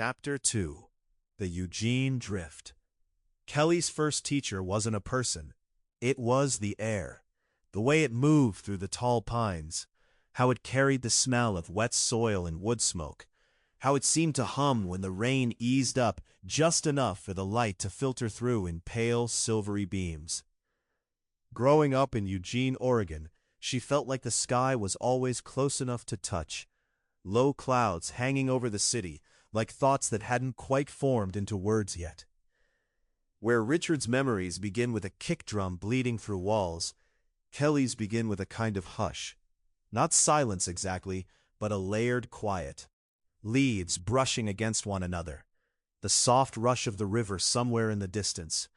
Chapter 2. The Eugene Drift. Kelly's first teacher wasn't a person. It was the air. The way it moved through the tall pines. How it carried the smell of wet soil and wood smoke. How it seemed to hum when the rain eased up just enough for the light to filter through in pale, silvery beams. Growing up in Eugene, Oregon, she felt like the sky was always close enough to touch. Low clouds hanging over the city, like thoughts that hadn't quite formed into words yet. Where Richard's memories begin with a kick drum bleeding through walls, Kelly's begin with a kind of hush. Not silence exactly, but a layered quiet. Leaves brushing against one another. The soft rush of the river somewhere in the distance.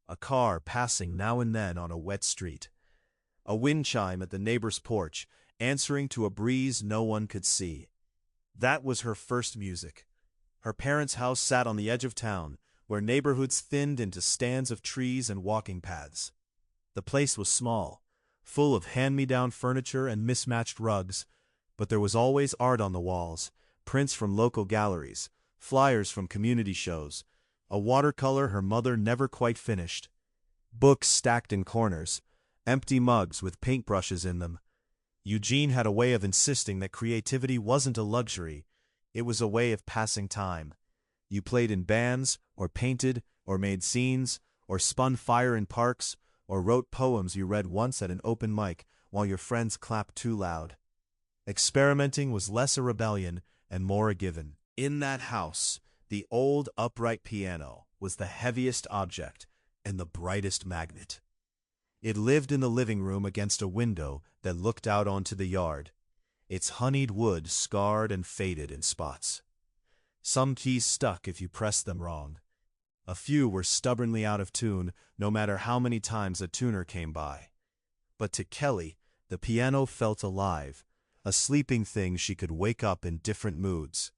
A car passing now and then on a wet street. A wind chime at the neighbor's porch, answering to a breeze no one could see. That was her first music. Her parents' house sat on the edge of town, where neighborhoods thinned into stands of trees and walking paths. The place was small, full of hand-me-down furniture and mismatched rugs, but there was always art on the walls, prints from local galleries, flyers from community shows, a watercolor her mother never quite finished, books stacked in corners, empty mugs with paintbrushes in them. Eugene had a way of insisting that creativity wasn't a luxury, it was a way of passing time. You played in bands, or painted, or made scenes, or spun fire in parks, or wrote poems you read once at an open mic while your friends clapped too loud. Experimenting was less a rebellion and more a given. In that house, the old upright piano was the heaviest object and the brightest magnet. It lived in the living room against a window that looked out onto the yard, its honeyed wood scarred and faded in spots. Some keys stuck if you pressed them wrong. A few were stubbornly out of tune, no matter how many times a tuner came by. But to Kelly, the piano felt alive, a sleeping thing she could wake up in different moods.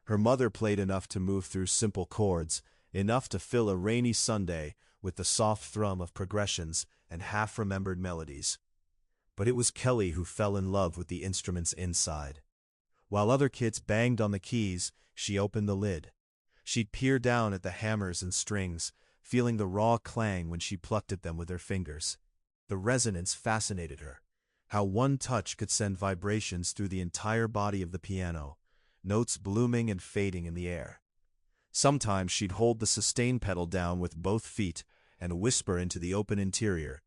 Her mother played enough to move through simple chords, enough to fill a rainy Sunday with the soft thrum of progressions and half-remembered melodies. But it was Kelly who fell in love with the instruments inside. While other kids banged on the keys, she opened the lid. She'd peer down at the hammers and strings, feeling the raw clang when she plucked at them with her fingers. The resonance fascinated her. How one touch could send vibrations through the entire body of the piano, notes blooming and fading in the air. Sometimes she'd hold the sustain pedal down with both feet and whisper into the open interior,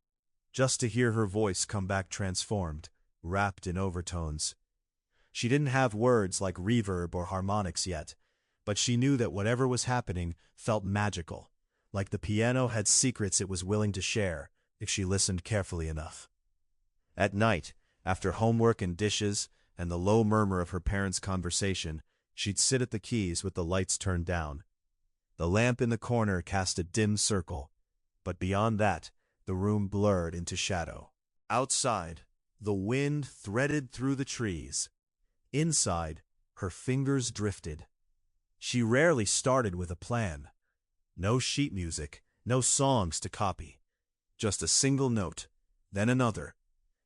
just to hear her voice come back transformed, wrapped in overtones. She didn't have words like reverb or harmonics yet, but she knew that whatever was happening felt magical, like the piano had secrets it was willing to share if she listened carefully enough. At night, after homework and dishes and the low murmur of her parents' conversation, she'd sit at the keys with the lights turned down. The lamp in the corner cast a dim circle, but beyond that, the room blurred into shadow. Outside, the wind threaded through the trees. Inside, her fingers drifted. She rarely started with a plan. No sheet music, no songs to copy. Just a single note, then another,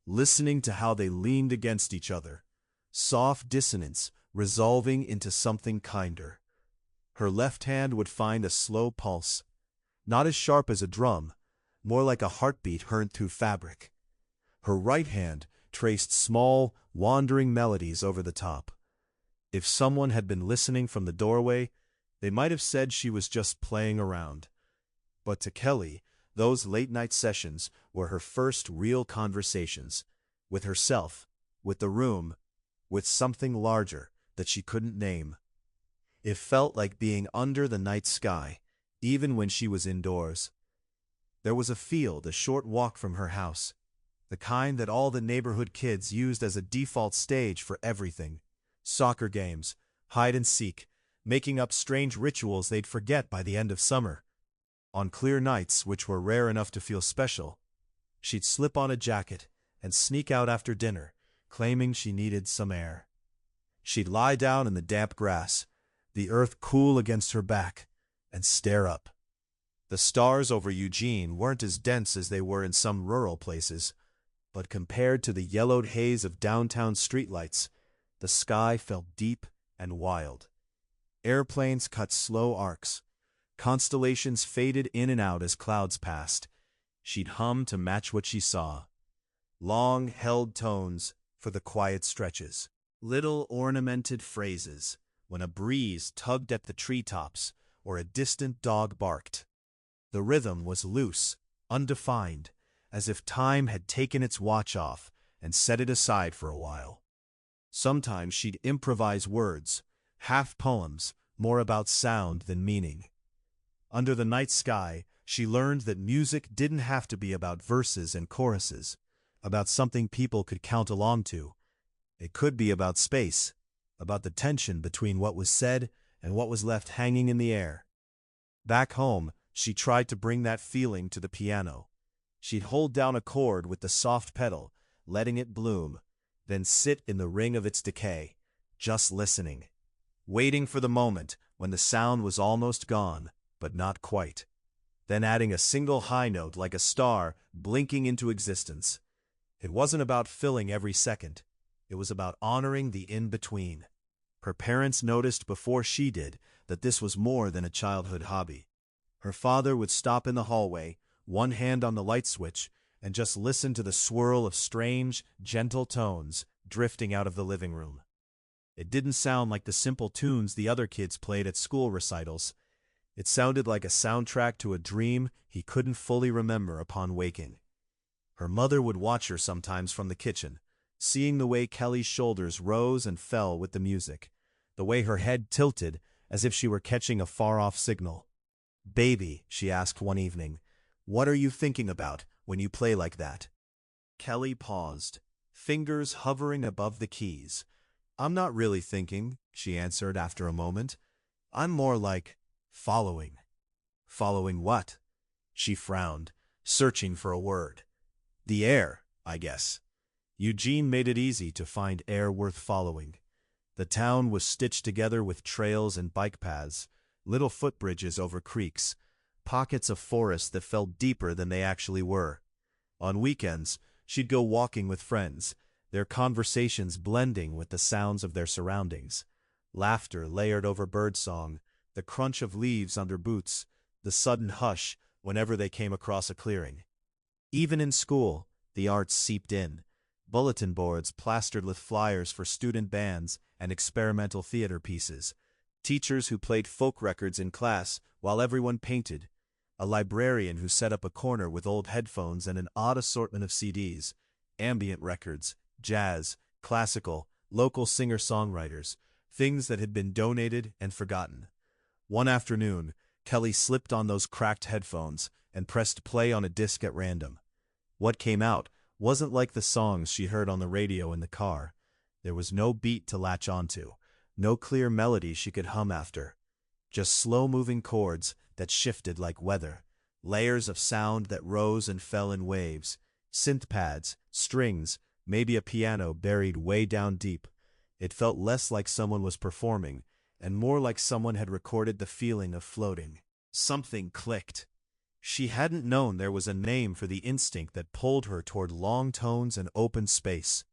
listening to how they leaned against each other. Soft dissonance resolving into something kinder. Her left hand would find a slow pulse, not as sharp as a drum, more like a heartbeat heard through fabric. Her right hand traced small, wandering melodies over the top. If someone had been listening from the doorway, they might have said she was just playing around. But to Kelly, those late-night sessions were her first real conversations, with herself, with the room, with something larger that she couldn't name. It felt like being under the night sky, even when she was indoors. There was a field a short walk from her house, the kind that all the neighborhood kids used as a default stage for everything. Soccer games, hide and seek, making up strange rituals they'd forget by the end of summer. On clear nights, which were rare enough to feel special, she'd slip on a jacket and sneak out after dinner, claiming she needed some air. She'd lie down in the damp grass, the earth cool against her back, and stare up. The stars over Eugene weren't as dense as they were in some rural places, but compared to the yellowed haze of downtown streetlights, the sky felt deep and wild. Airplanes cut slow arcs. Constellations faded in and out as clouds passed. She'd hum to match what she saw. Long, held tones for the quiet stretches. Little ornamented phrases when a breeze tugged at the treetops or a distant dog barked. The rhythm was loose, undefined, as if time had taken its watch off and set it aside for a while. Sometimes she'd improvise words, half poems, more about sound than meaning. Under the night sky, she learned that music didn't have to be about verses and choruses, about something people could count along to. It could be about space, about the tension between what was said and what was left hanging in the air. Back home, she tried to bring that feeling to the piano. She'd hold down a chord with the soft pedal, letting it bloom, then sit in the ring of its decay, just listening, waiting for the moment when the sound was almost gone, but not quite. Then adding a single high note like a star blinking into existence. It wasn't about filling every second. It was about honoring the in-between. Her parents noticed before she did that this was more than a childhood hobby. Her father would stop in the hallway, one hand on the light switch, and just listen to the swirl of strange, gentle tones drifting out of the living room. It didn't sound like the simple tunes the other kids played at school recitals. It sounded like a soundtrack to a dream he couldn't fully remember upon waking. Her mother would watch her sometimes from the kitchen, seeing the way Kelly's shoulders rose and fell with the music, the way her head tilted as if she were catching a far-off signal. "Baby," she asked one evening, "what are you thinking about when you play like that?" Kelly paused, fingers hovering above the keys. "I'm not really thinking," she answered after a moment. "I'm more like following." "Following what?" She frowned, searching for a word. "The air, I guess." Eugene made it easy to find air worth following. The town was stitched together with trails and bike paths, little footbridges over creeks, pockets of forest that felt deeper than they actually were. On weekends, she'd go walking with friends, their conversations blending with the sounds of their surroundings. Laughter layered over birdsong, the crunch of leaves under boots, the sudden hush whenever they came across a clearing. Even in school, the arts seeped in. Bulletin boards plastered with flyers for student bands and experimental theater pieces. Teachers who played folk records in class while everyone painted. A librarian who set up a corner with old headphones and an odd assortment of CDs. Ambient records, jazz, classical, local singer-songwriters, things that had been donated and forgotten. One afternoon, Kelly slipped on those cracked headphones and pressed play on a disc at random. What came out wasn't like the songs she heard on the radio in the car. There was no beat to latch onto, no clear melody she could hum after. Just slow-moving chords that shifted like weather, layers of sound that rose and fell in waves, synth pads, strings, maybe a piano buried way down deep. It felt less like someone was performing, and more like someone had recorded the feeling of floating. Something clicked. She hadn't known there was a name for the instinct that pulled her toward long tones and open space.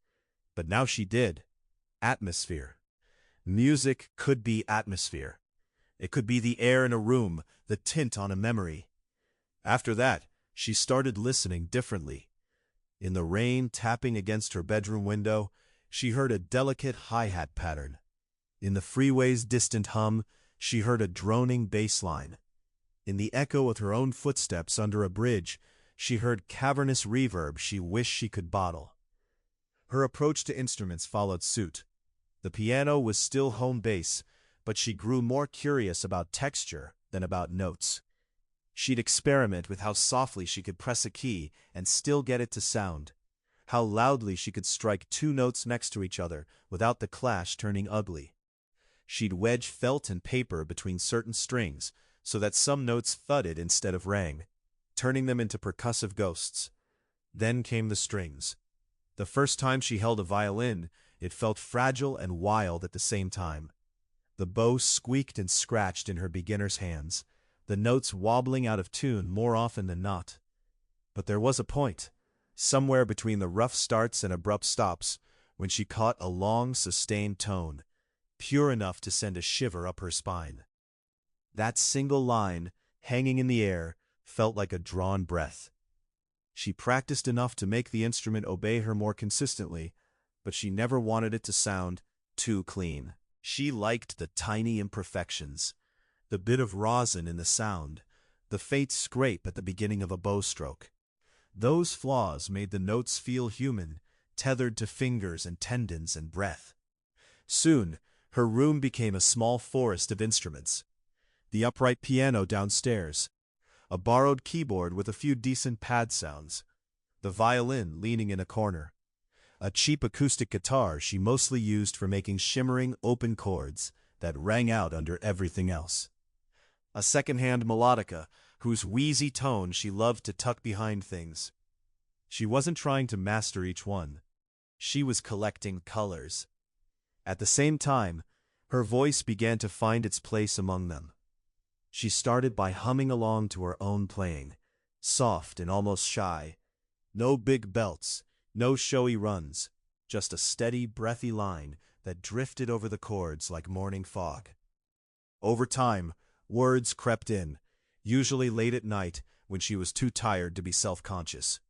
But now she did. Atmosphere. Music could be atmosphere. It could be the air in a room, the tint on a memory. After that, she started listening differently. In the rain tapping against her bedroom window, she heard a delicate hi-hat pattern. In the freeway's distant hum, she heard a droning bass line. In the echo of her own footsteps under a bridge, she heard cavernous reverb she wished she could bottle. Her approach to instruments followed suit. The piano was still home base, but she grew more curious about texture than about notes. She'd experiment with how softly she could press a key and still get it to sound, how loudly she could strike two notes next to each other without the clash turning ugly. She'd wedge felt and paper between certain strings so that some notes thudded instead of rang, turning them into percussive ghosts. Then came the strings. The first time she held a violin, it felt fragile and wild at the same time. The bow squeaked and scratched in her beginner's hands, the notes wobbling out of tune more often than not. But there was a point, somewhere between the rough starts and abrupt stops, when she caught a long, sustained tone. pure enough to send a shiver up her spine. That single line, hanging in the air, felt like a drawn breath. She practiced enough to make the instrument obey her more consistently, but she never wanted it to sound too clean. She liked the tiny imperfections, the bit of rosin in the sound, the faint scrape at the beginning of a bow stroke. Those flaws made the notes feel human, tethered to fingers and tendons and breath. Soon, her room became a small forest of instruments. The upright piano downstairs, a borrowed keyboard with a few decent pad sounds, the violin leaning in a corner, a cheap acoustic guitar she mostly used for making shimmering open chords that rang out under everything else, a second-hand melodica whose wheezy tone she loved to tuck behind things. She wasn't trying to master each one. She was collecting colors. At the same time, her voice began to find its place among them. She started by humming along to her own playing, soft and almost shy. No big belts, no showy runs, just a steady, breathy line that drifted over the chords like morning fog. Over time, words crept in, usually late at night when she was too tired to be self-conscious.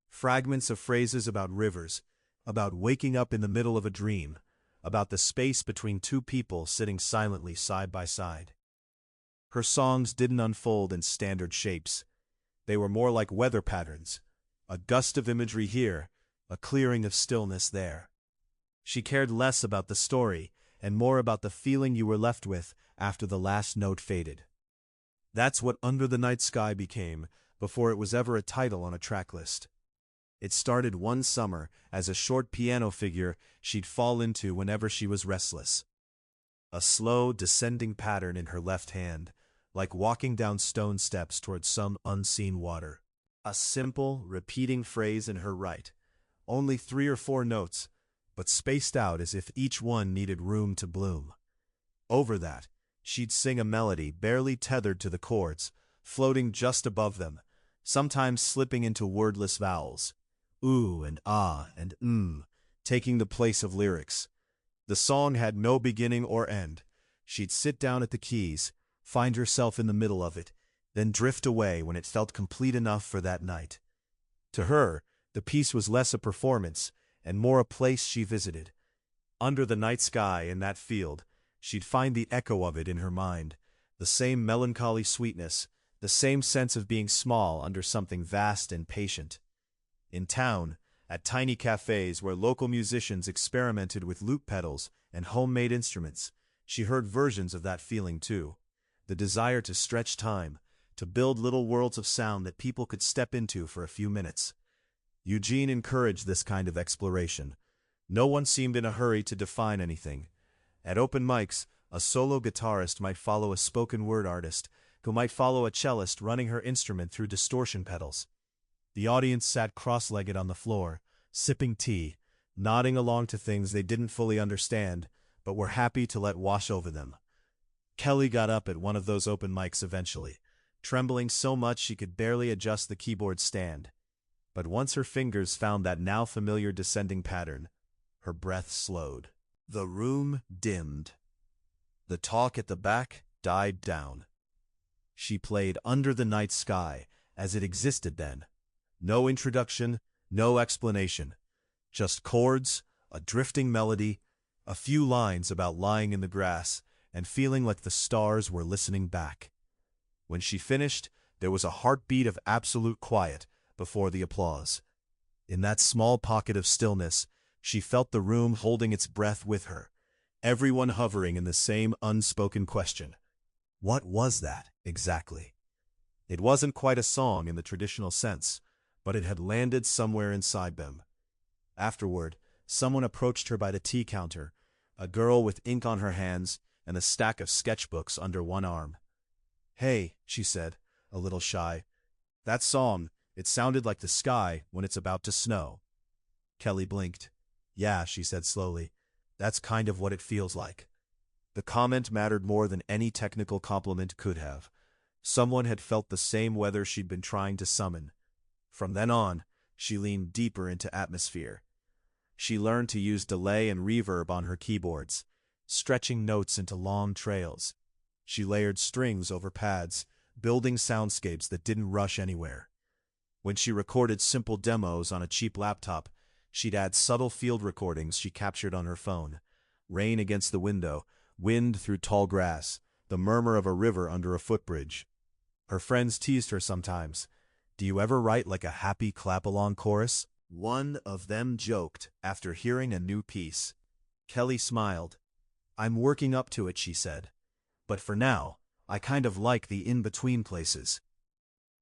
Fragments of phrases about rivers, about waking up in the middle of a dream, about the space between two people sitting silently side by side. Her songs didn't unfold in standard shapes. They were more like weather patterns, a gust of imagery here, a clearing of stillness there. She cared less about the story and more about the feeling you were left with after the last note faded. That's what Under the Night Sky became before it was ever a title on a track list. It started one summer as a short piano figure she'd fall into whenever she was restless. A slow, descending pattern in her left hand, like walking down stone steps towards some unseen water. A simple, repeating phrase in her right, only 3 or 4 notes, but spaced out as if each one needed room to bloom. Over that, she'd sing a melody barely tethered to the chords, floating just above them, sometimes slipping into wordless vowels. Ooh and ah and taking the place of lyrics. The song had no beginning or end. She'd sit down at the keys, find herself in the middle of it, then drift away when it felt complete enough for that night. To her, the piece was less a performance and more a place she visited. Under the night sky in that field, she'd find the echo of it in her mind, the same melancholy sweetness, the same sense of being small under something vast and patient. In town, at tiny cafes where local musicians experimented with loop pedals and homemade instruments, she heard versions of that feeling too. The desire to stretch time, to build little worlds of sound that people could step into for a few minutes. Eugene encouraged this kind of exploration. No one seemed in a hurry to define anything. At open mics, a solo guitarist might follow a spoken word artist, who might follow a cellist running her instrument through distortion pedals. The audience sat cross-legged on the floor, sipping tea, nodding along to things they didn't fully understand, but were happy to let wash over them. Kelly got up at one of those open mics eventually, trembling so much she could barely adjust the keyboard stand. But once her fingers found that now familiar descending pattern, her breath slowed. The room dimmed. The talk at the back died down. She played Under the Night Sky as it existed then. No introduction, no explanation. Just chords, a drifting melody, a few lines about lying in the grass and feeling like the stars were listening back. When she finished, there was a heartbeat of absolute quiet before the applause. In that small pocket of stillness, she felt the room holding its breath with her, everyone hovering in the same unspoken question. What was that, exactly? It wasn't quite a song in the traditional sense, but it had landed somewhere inside them. Afterward, someone approached her by the tea counter, a girl with ink on her hands and a stack of sketchbooks under one arm. "Hey," she said, a little shy. "That song, it sounded like the sky when it's about to snow." Kelly blinked. "Yeah," she said slowly, "that's kind of what it feels like." The comment mattered more than any technical compliment could have. Someone had felt the same weather she'd been trying to summon. From then on, she leaned deeper into atmosphere. She learned to use delay and reverb on her keyboards, stretching notes into long trails. She layered strings over pads, building soundscapes that didn't rush anywhere. When she recorded simple demos on a cheap laptop, she'd add subtle field recordings she captured on her phone. Rain against the window, wind through tall grass, the murmur of a river under a footbridge. Her friends teased her sometimes. "Do you ever write like a happy clap-along chorus?" One of them joked after hearing a new piece. Kelly smiled. "I'm working up to it," she said. "But for now, I kind of like the in-between places."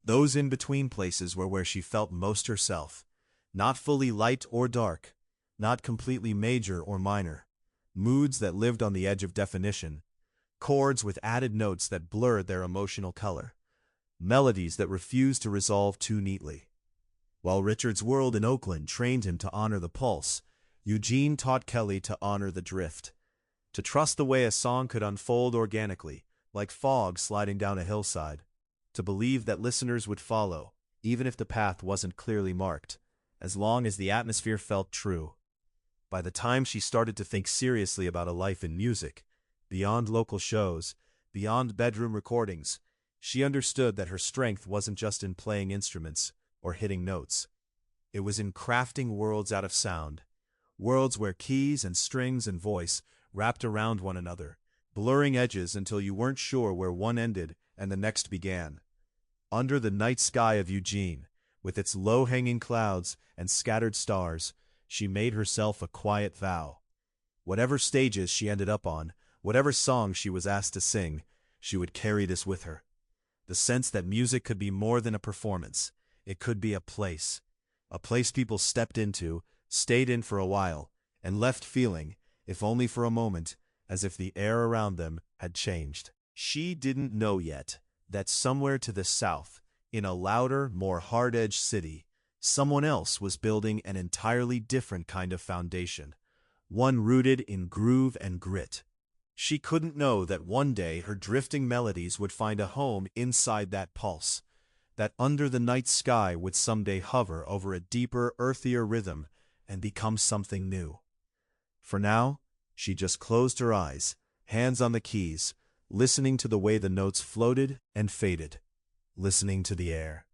Those in-between places were where she felt most herself. Not fully light or dark, not completely major or minor. Moods that lived on the edge of definition. Chords with added notes that blurred their emotional color. Melodies that refused to resolve too neatly. While Richard's world in Oakland trained him to honor the pulse, Eugene taught Kelly to honor the drift. To trust the way a song could unfold organically, like fog sliding down a hillside. To believe that listeners would follow, even if the path wasn't clearly marked, as long as the atmosphere felt true. By the time she started to think seriously about a life in music, beyond local shows, beyond bedroom recordings, she understood that her strength wasn't just in playing instruments or hitting notes. It was in crafting worlds out of sound, worlds where keys and strings and voice wrapped around one another, blurring edges until you weren't sure where one ended and the next began. Under the night sky of Eugene, with its low-hanging clouds and scattered stars, she made herself a quiet vow. Whatever stages she ended up on, whatever song she was asked to sing, she would carry this with her. The sense that music could be more than a performance. It could be a place people stepped into, stayed in for a while, and left feeling, if only for a moment, as if the air around them had changed. She didn't know yet that somewhere to the south, in a louder, more hard-edged city, someone else was building an entirely different kind of foundation, one rooted in groove and grit. She couldn't know that one day her drifting melodies would find a home inside that pulse, that under the night sky would someday hover over a deeper, earthier rhythm and become something new. For now, she just closed her eyes, hands on the keys, listening to the way the notes floated and faded, listening to the air.